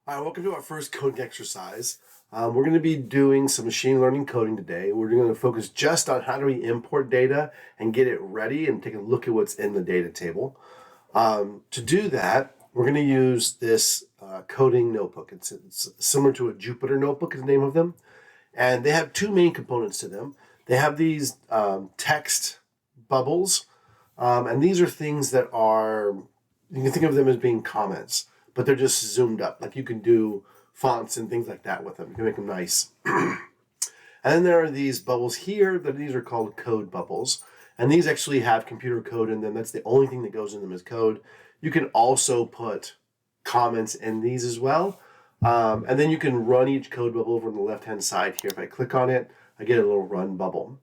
Hi, welcome to our first coding exercise. We're going to be doing some machine learning coding today. We're going to focus just on how do we import data and get it ready and take a look at what's in the data table. To do that, we're going to use this coding notebook. It's similar to a Jupyter notebook is the name of them. And they have two main components to them. They have these text bubbles, and these are things that are, you can think of them as being comments, but they're just zoomed up. Like you can do fonts and things like that with them. You can make them nice. And then there are these bubbles here, these are called code bubbles. And these actually have computer code in them. That's the only thing that goes in them is code. You can also put comments in these as well. And then you can run each code bubble over on the left-hand side here. If I click on it, I get a little run bubble.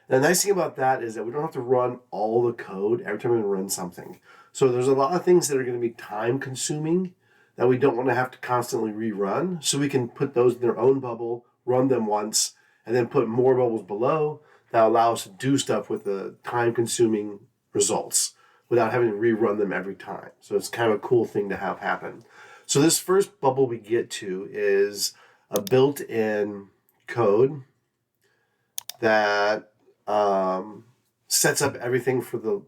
And the nice thing about that is that we don't have to run all the code every time we run something. So there's a lot of things that are going to be time consuming that we don't want to have to constantly rerun. So we can put those in their own bubble, run them once, and then put more bubbles below that allow us to do stuff with the time consuming results without having to rerun them every time. So it's kind of a cool thing to have happen. So this first bubble we get to is a built-in code that sets up everything for the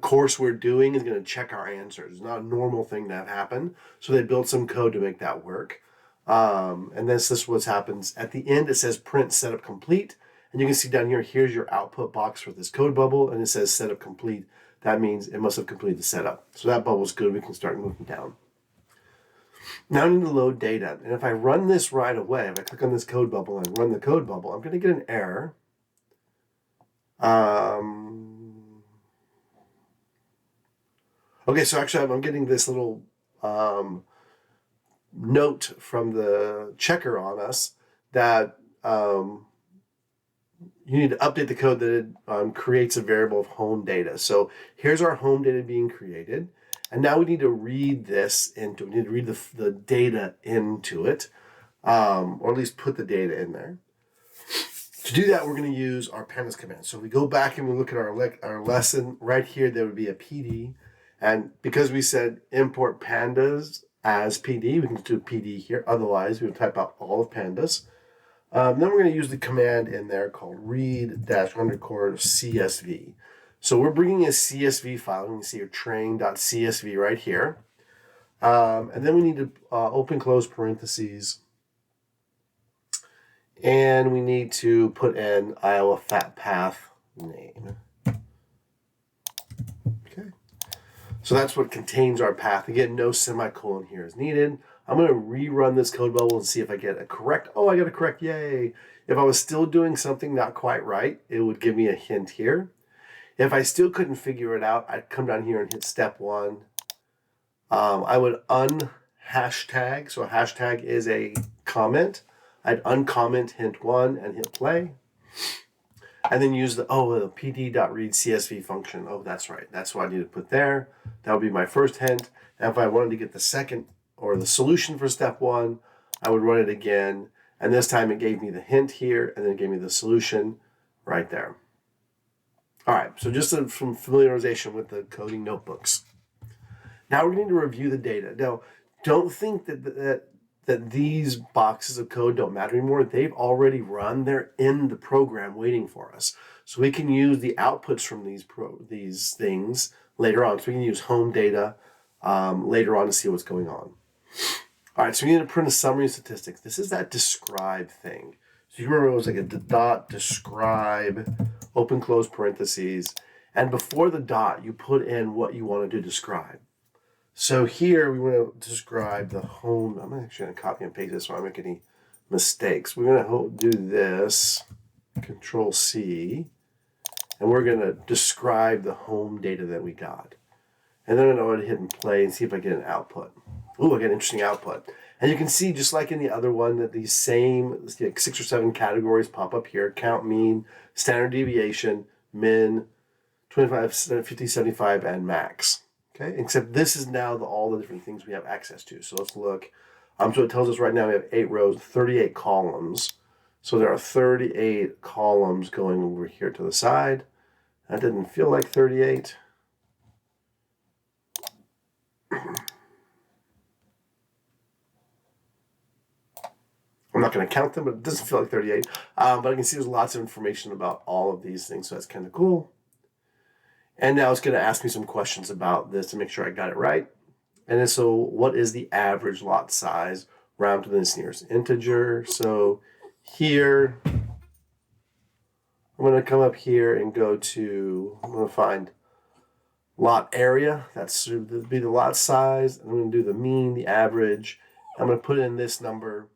course we're doing is going to check our answers. It's not a normal thing to have happen. So they built some code to make that work. And this is what happens. At the end, it says print setup complete. And you can see down here, here's your output box for this code bubble. And it says setup complete. That means it must have completed the setup. So that bubble's good. We can start moving down. Now I need to load data. And if I run this right away, if I click on this code bubble and run the code bubble, I'm going to get an error. Okay, so actually I'm getting this little note from the checker on us that you need to update the code that it creates a variable of home data. So here's our home data being created. And now we need to read we need to read the data into it, or at least put the data in there. To do that, we're going to use our pandas command. So if we go back and we look at our lesson, right here, there would be a PD. And because we said import pandas as PD, we can just do PD here. Otherwise, we would type out all of pandas. Then we're going to use the command in there called read-_CSV. So we're bringing a CSV file. You can see your train.csv right here. And then we need to open close parentheses. And we need to put in Iowa fat path name. Okay. So that's what contains our path. Again, no semicolon here is needed. I'm going to rerun this code bubble and see if I get a correct. Oh, I got a correct. Yay. If I was still doing something not quite right, it would give me a hint here. If I still couldn't figure it out, I'd come down here and hit step 1. I would unhashtag. So a hashtag is a comment. I'd uncomment hint 1 and hit play. And then use the pd.readCSV function. Oh, that's right. That's what I need to put there. That would be my first hint. And if I wanted to get the second or the solution for step 1, I would run it again. And this time it gave me the hint here, and then it gave me the solution right there. All right, so just some familiarization with the coding notebooks. Now we're going to review the data. Now, don't think that these boxes of code don't matter anymore. They've already run. They're in the program waiting for us. So we can use the outputs from these things later on. So we can use home data later on to see what's going on. All right, so we need to print a summary of statistics. This is that describe thing. So you remember it was like a dot describe, open close parentheses. And before the dot, you put in what you wanted to describe. So here we want to describe the home. I'm actually going to copy and paste this so I don't make any mistakes. We're going to do this, Control C, and we're going to describe the home data that we got. And then I'm going to hit and play and see if I get an output. Ooh, I get an interesting output. And you can see, just like in the other one, that these same 6 or 7 categories pop up here. Count, mean, standard deviation, min, 25, 50, 75, and max. Okay, except this is now all the different things we have access to. So let's look. So it tells us right now we have 8 rows, 38 columns. So there are 38 columns going over here to the side. That didn't feel like 38. not going to count them, but it doesn't feel like 38. But I can see there's lots of information about all of these things, so that's kind of cool. And now it's going to ask me some questions about this to make sure I got it right. And then, so what is the average lot size round to the nearest integer? So here, I'm going to come up here and go to, I'm going to find lot area. That's should be the lot size. I'm going to do the mean, the average. I'm going to put in this number.